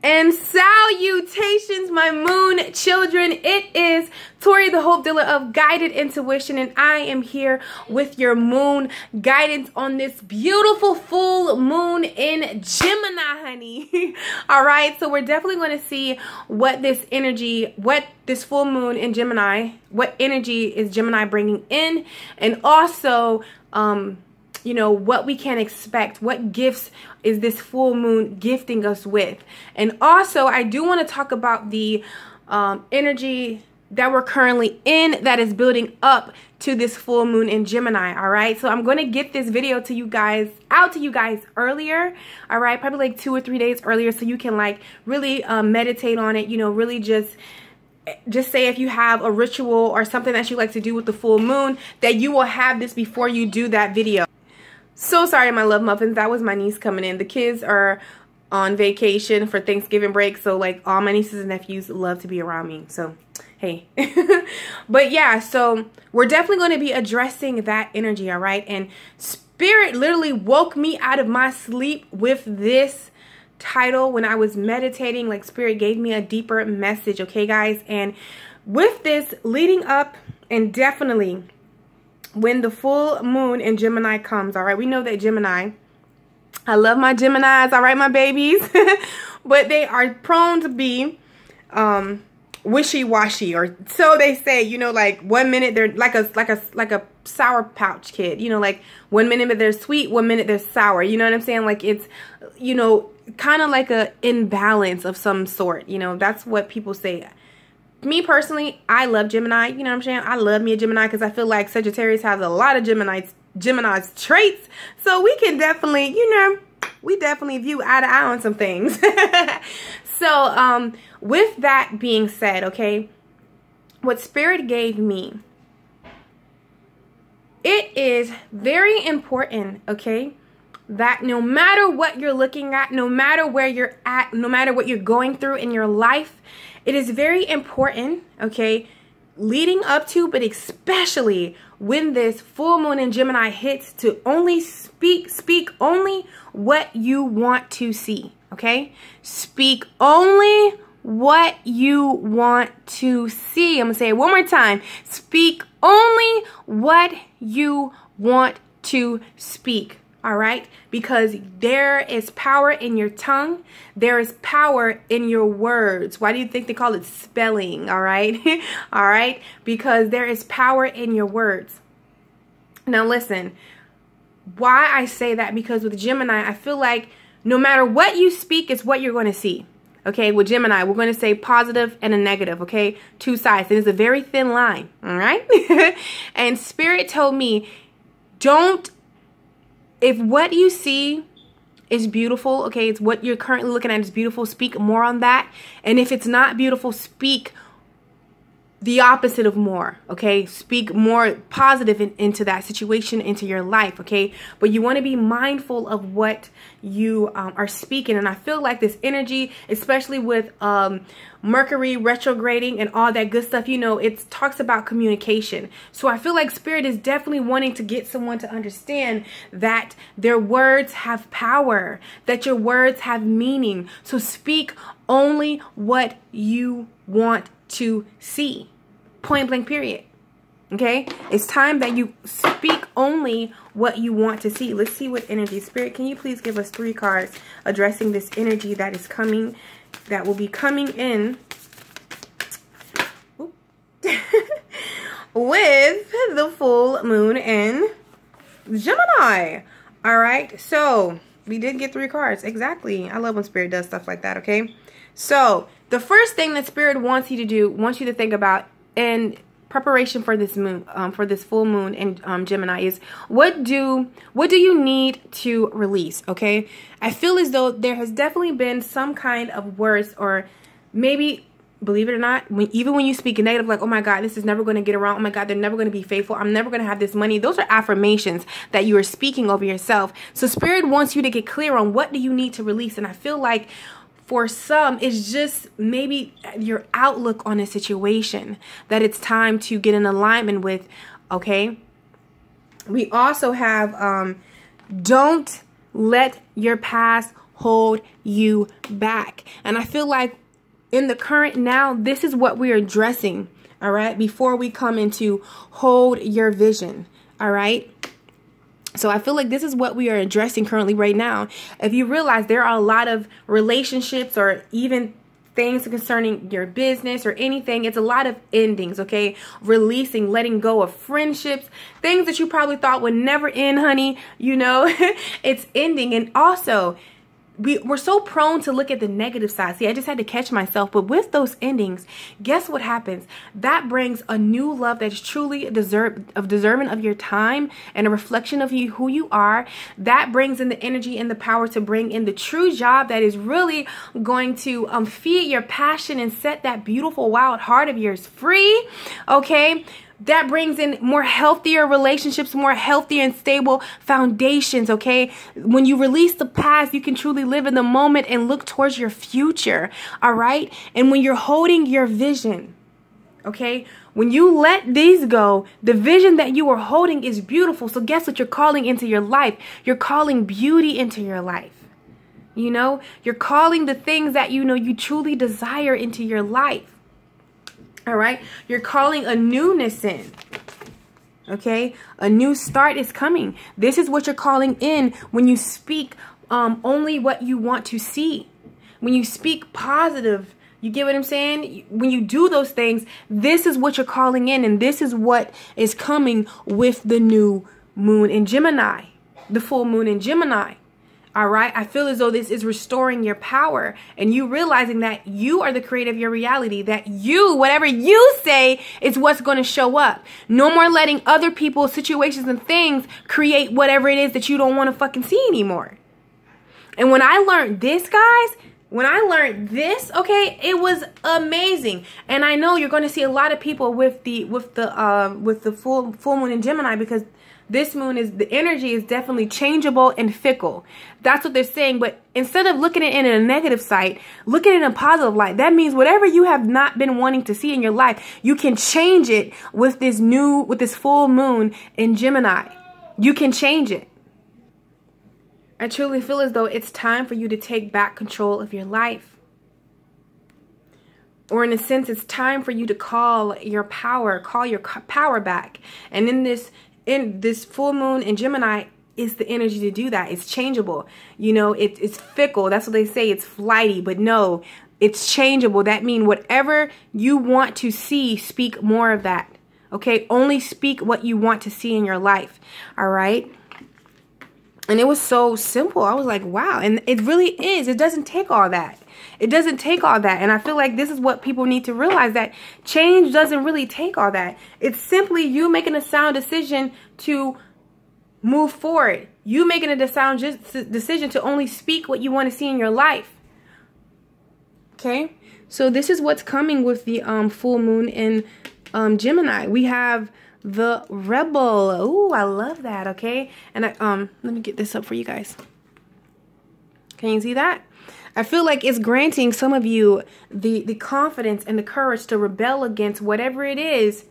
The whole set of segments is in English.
And salutations, my moon children. It is Tori, the Hope Dealer of Guided Intuition, and I am here with your moon guidance on this beautiful full moon in Gemini, honey. All right, so we're definitely going to see what this energy, what this full moon in Gemini, what energy is Gemini bringing in, and also you know, what we can expect, what gifts is this full moon gifting us with. And also, I do want to talk about the energy that we're currently in that is building up to this full moon in Gemini. All right, so I'm going to get this video to you guys, out to you guys earlier. All right, probably like 2 or 3 days earlier, so you can like really meditate on it, you know, really just say if you have a ritual or something that you like to do with the full moon, that you will have this before you do that video. So sorry, my love muffins. That was my niece coming in. The kids are on vacation for Thanksgiving break, so like all my nieces and nephews love to be around me. So hey. But yeah, so we're definitely going to be addressing that energy, all right? And Spirit literally woke me out of my sleep with this title when I was meditating. Like Spirit gave me a deeper message, okay guys? And with this leading up, and definitely when the full moon in Gemini comes, all right, we know that Gemini, I love my Geminis, all right, my babies, but they are prone to be wishy-washy, or so they say, you know, like 1 minute they're like a sour pouch kid, you know, like 1 minute they're sweet, 1 minute they're sour, you know what I'm saying? Like it's, you know, kind of like a imbalance of some sort, you know, that's what people say. Me personally, I love Gemini, you know what I'm saying? I love me a Gemini because I feel like Sagittarius has a lot of Gemini's traits. So we can definitely, you know, we definitely view eye to eye on some things. So with that being said, okay, what Spirit gave me, it is very important, okay, that no matter what you're looking at, no matter where you're at, no matter what you're going through in your life, it is very important, okay, leading up to, but especially when this full moon in Gemini hits, to only speak only what you want to see, okay? Speak only what you want to see. I'm going to say it one more time. Speak only what you want to speak. All right, because there is power in your tongue. There is power in your words. Why do you think they call it spelling? All right, all right, because there is power in your words. Now listen, why I say that, because with Gemini, I feel like no matter what you speak, it's what you're going to see. Okay, with Gemini, we're going to say positive and a negative, okay? Two sides. It is a very thin line, all right? And Spirit told me, if what you see is beautiful, okay, it's what you're currently looking at is beautiful, speak more on that. And if it's not beautiful, speak the opposite of more, okay? Speak more positive into that situation, into your life, okay? But you want to be mindful of what you are speaking. And I feel like this energy, especially with Mercury retrograding and all that good stuff, you know, it talks about communication. So I feel like Spirit is definitely wanting to get someone to understand that their words have power, that your words have meaning. So speak only what you want to see. Point blank, period. Okay? It's time that you speak only what you want to see. Let's see what energy. Spirit, can you please give us 3 cards addressing this energy that is coming, that will be coming in with the full moon in Gemini. All right, so we did get 3 cards. Exactly. I love when Spirit does stuff like that, okay? So the first thing that Spirit wants you to do, wants you to think about in preparation for this moon, for this full moon in Gemini, is what do you need to release, okay? I feel as though there has definitely been some kind of words, or maybe, believe it or not, even when you speak negative, like, oh my God, this is never going to get around. Oh my God, they're never going to be faithful. I'm never going to have this money. Those are affirmations that you are speaking over yourself. So Spirit wants you to get clear on what do you need to release. And I feel like for some, it's just maybe your outlook on a situation that it's time to get in alignment with, okay? We also have, don't let your past hold you back. And I feel like in the current now, this is what we are addressing, all right, before we come into hold your vision, all right? So I feel like this is what we are addressing currently right now. If you realize there are a lot of relationships or even things concerning your business or anything, it's a lot of endings, okay? Releasing, letting go of friendships, things that you probably thought would never end, honey, you know, it's ending. And also, we're so prone to look at the negative side. See, I just had to catch myself. But with those endings, guess what happens? That brings a new love that is truly deserving of your time and a reflection of you, who you are. That brings in the energy and the power to bring in the true job that is really going to feed your passion and set that beautiful, wild heart of yours free. Okay? That brings in more healthier relationships, more healthier and stable foundations, okay? When you release the past, you can truly live in the moment and look towards your future, all right? And when you're holding your vision, okay? When you let these go, the vision that you are holding is beautiful. So guess what you're calling into your life? You're calling beauty into your life. You know, you're calling the things that you know you truly desire into your life. All right, you're calling a newness in. Okay, a new start is coming. This is what you're calling in when you speak only what you want to see. When you speak positive, you get what I'm saying? When you do those things, this is what you're calling in, and this is what is coming with the new moon in Gemini, the full moon in Gemini. All right, I feel as though this is restoring your power and you realizing that you are the creator of your reality, that you, whatever you say is what's going to show up. No more letting other people, situations and things create whatever it is that you don't want to fucking see anymore. And when I learned this, guys, when I learned this, okay, it was amazing. And I know you're going to see a lot of people with the full moon in Gemini, because this moon is, the energy is definitely changeable and fickle. That's what they're saying. But instead of looking at it in a negative side, look at it in a positive light. That means whatever you have not been wanting to see in your life, you can change it with this full moon in Gemini. You can change it. I truly feel as though it's time for you to take back control of your life. Or in a sense, it's time for you to call your power back. And in this full moon in Gemini is the energy to do that. It's changeable. You know, it's fickle. That's what they say. It's flighty. But no, it's changeable. That means whatever you want to see, speak more of that. Okay? Only speak what you want to see in your life. All right? And it was so simple. I was like, wow. And it really is. It doesn't take all that. It doesn't take all that. And I feel like this is what people need to realize, that change doesn't really take all that. It's simply you making a sound decision to move forward. You making a sound decision to only speak what you want to see in your life. Okay? So this is what's coming with the full moon in Gemini. We have the Rebel. Ooh, I love that, okay? And let me get this up for you guys. Can you see that? I feel like it's granting some of you the confidence and the courage to rebel against whatever it is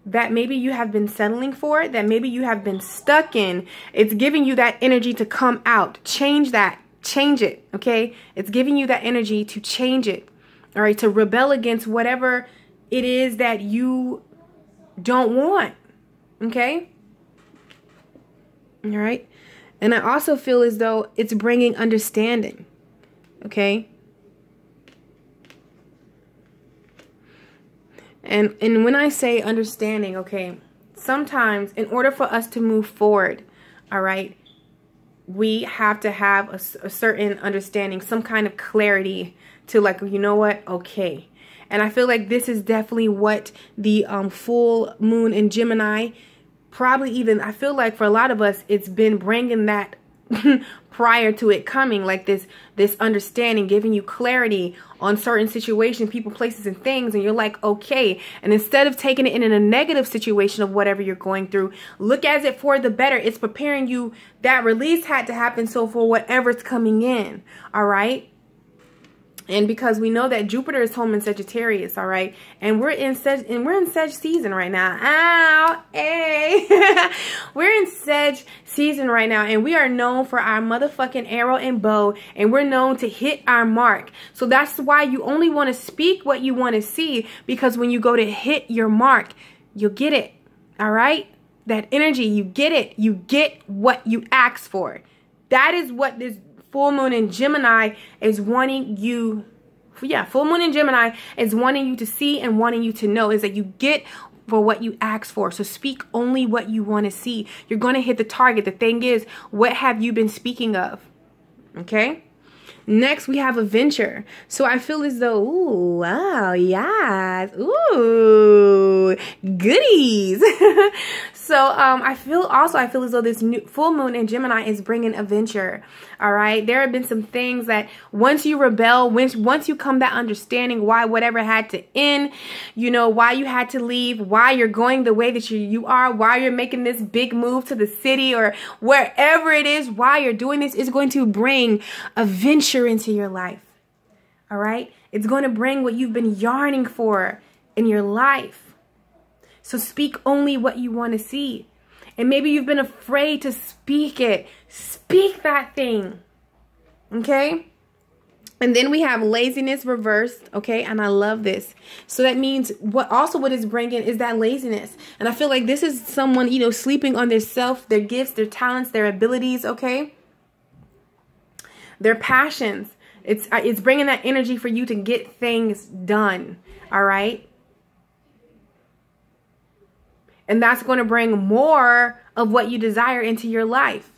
that maybe you have been settling for, that maybe you have been stuck in. It's giving you that energy to come out. Change that. Change it, okay? It's giving you that energy to change it, all right? To rebel against whatever it is that you don't want, okay? All right? And I also feel as though it's bringing understanding. Okay. And when I say understanding, okay, sometimes in order for us to move forward, all right, we have to have a certain understanding, some kind of clarity to, like, you know what, okay. And I feel like this is definitely what the full moon in Gemini, probably even, I feel like for a lot of us, it's been bringing that prior to it coming, like this understanding, giving you clarity on certain situations, people, places, and things, and you're like, okay. And instead of taking it in a negative situation of whatever you're going through, look at it for the better. It's preparing you. That release had to happen, so for whatever's coming in, all right? And because we know that Jupiter is home in Sagittarius, all right? And we're in Sag season right now. Ow, hey. We're in Sag season right now, and we are known for our motherfucking arrow and bow, and we're known to hit our mark. So that's why you only want to speak what you want to see, because when you go to hit your mark, you'll get it, all right? That energy, you get it. You get what you ask for. That is what this full moon in Gemini is wanting you, full moon in Gemini is wanting you to see and wanting you to know, is that you get for what you ask for. So speak only what you want to see. You're going to hit the target. The thing is, what have you been speaking of? Okay. Next, we have a venture. So I feel as though, ooh, wow, yes, ooh, goodies. So I feel as though this new full moon in Gemini is bringing a venture. All right, there have been some things that once you rebel, once you come that understanding why whatever had to end, you know, why you had to leave, why you're going the way that you are, why you're making this big move to the city or wherever it is, why you're doing this, is going to bring a venture into your life. All right, it's going to bring what you've been yearning for in your life. So speak only what you want to see. And maybe you've been afraid to speak it. Speak that thing. Okay? And then we have laziness reversed. Okay? And I love this. So that means what it's bringing is that laziness. And I feel like this is someone, you know, sleeping on their self, their gifts, their talents, their abilities. Okay? Their passions. It's bringing that energy for you to get things done. All right? And that's going to bring more of what you desire into your life.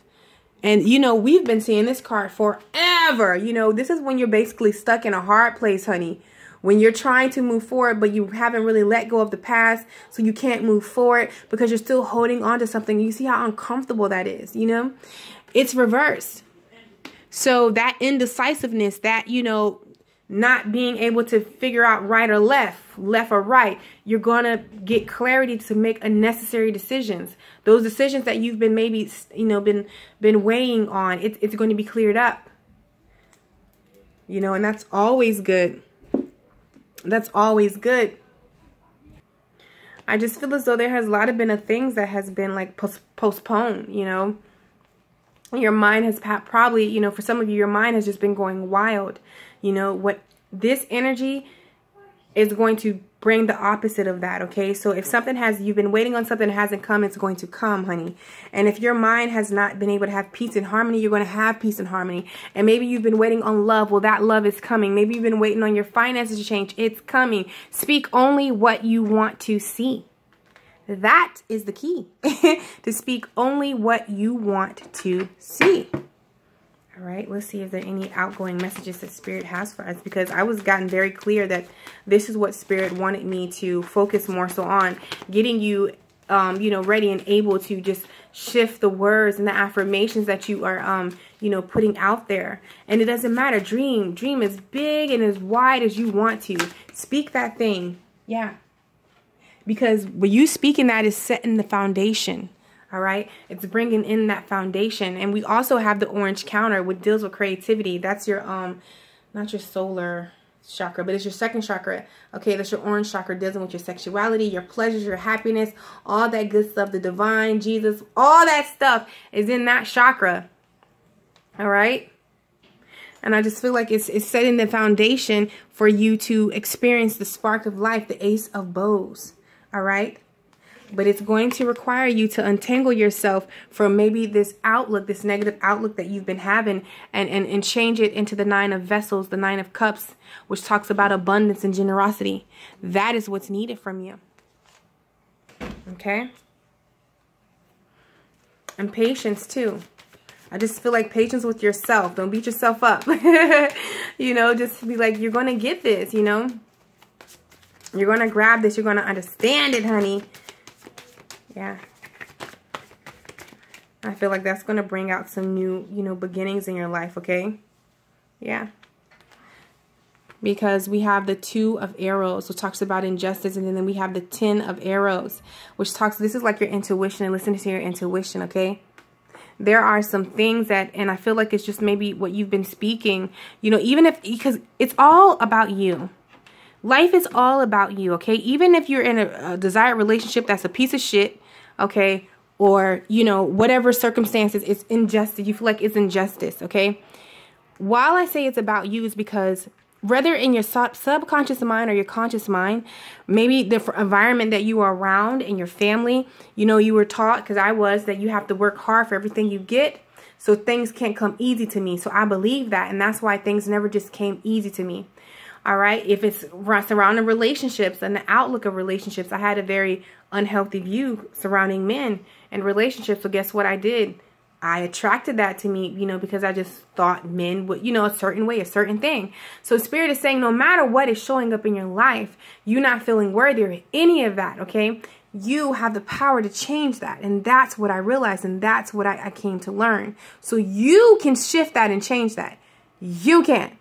And, you know, we've been seeing this card forever. You know, this is when you're basically stuck in a hard place, honey. When you're trying to move forward, but you haven't really let go of the past, so you can't move forward because you're still holding on to something. You see how uncomfortable that is, you know? It's reversed. So that indecisiveness, that, you know, not being able to figure out right or left or right, you're going to get clarity to make unnecessary decisions. Those decisions that you've been maybe, you know, been weighing on, it's going to be cleared up. You know, and that's always good. That's always good. I just feel as though there has a lot of been things that has been like postponed, you know. Your mind has probably, you know, for some of you, your mind has just been going wild. You know, what this energy is going to bring the opposite of that, okay? So if you've been waiting on something that hasn't come, it's going to come, honey. And if your mind has not been able to have peace and harmony, you're going to have peace and harmony. And maybe you've been waiting on love. Well, that love is coming. Maybe you've been waiting on your finances to change. It's coming. Speak only what you want to see. That is the key. To speak only what you want to see. All right, let's see if there are any outgoing messages that Spirit has for us, because I was gotten very clear that this is what Spirit wanted me to focus more so on, getting you, you know, ready and able to just shift the words and the affirmations that you are, you know, putting out there. And it doesn't matter. Dream as big and as wide as you want to. Speak that thing. Yeah. Because when you speaking that is setting the foundation. All right, it's bringing in that foundation. And we also have the orange counter, which deals with creativity. That's your not your solar chakra, but it's your second chakra. Okay, that's your orange chakra, dealing with your sexuality, your pleasures, your happiness, all that good stuff, the divine, Jesus, all that stuff is in that chakra. All right, and I just feel like it's setting the foundation for you to experience the spark of life, the Ace of Bows. All right. But it's going to require you to untangle yourself from maybe this outlook, this negative outlook that you've been having, and change it into the Nine of Vessels, the Nine of Cups, which talks about abundance and generosity. That is what's needed from you. Okay? And patience too. I just feel like patience with yourself. Don't beat yourself up. You know, just be like, you're going to get this, you know. You're going to grab this. You're going to understand it, honey. Yeah. I feel like that's going to bring out some new, you know, beginnings in your life, okay? Yeah. Because we have the Two of Arrows, which talks about injustice, and then we have the Ten of Arrows, which talks, this is like your intuition, and listen to your intuition, okay? there are some things that, and I feel like it's just maybe what you've been speaking, you know, even if, because it's all about you. Life is all about you, okay? Even if you're in a desired relationship that's a piece of shit, okay? Or, you know, whatever circumstances, it's injustice. You feel like it's injustice, okay? While I say it's about you is because whether in your subconscious mind or your conscious mind, maybe the environment that you are around in your family, you know, you were taught, because I was, that you have to work hard for everything you get. So things can't come easy to me. So I believe that. And that's why things never just came easy to me. All right. If it's surrounding relationships and the outlook of relationships, I had a very unhealthy view surrounding men and relationships. So guess what I did? I attracted that to me, you know, because I just thought men would, you know, a certain way, a certain thing. So Spirit is saying no matter what is showing up in your life, you're not feeling worthy of any of that. OK, you have the power to change that. And that's what I realized. And that's what I came to learn. So you can shift that and change that. You can.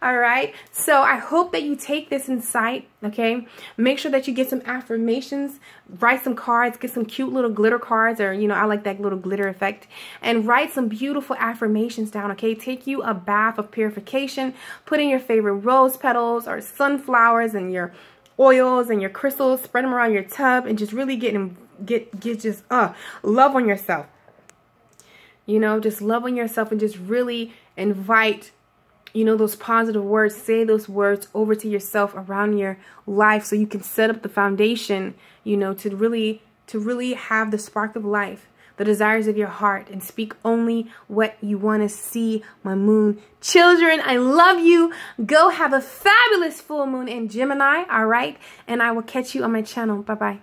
All right. So I hope that you take this insight. Okay. Make sure that you get some affirmations, write some cards, get some cute little glitter cards, or, you know, I like that little glitter effect, and write some beautiful affirmations down. Okay. Take you a bath of purification, put in your favorite rose petals or sunflowers and your oils and your crystals, spread them around your tub, and just really get just love on yourself. You know, just love on yourself and just really invite, you know, those positive words. Say those words over to yourself around your life so you can set up the foundation, you know, to really have the spark of life, the desires of your heart, and speak only what you want to see, my moon children. I love you. Go have a fabulous full moon in Gemini. All right. And I will catch you on my channel. Bye-bye.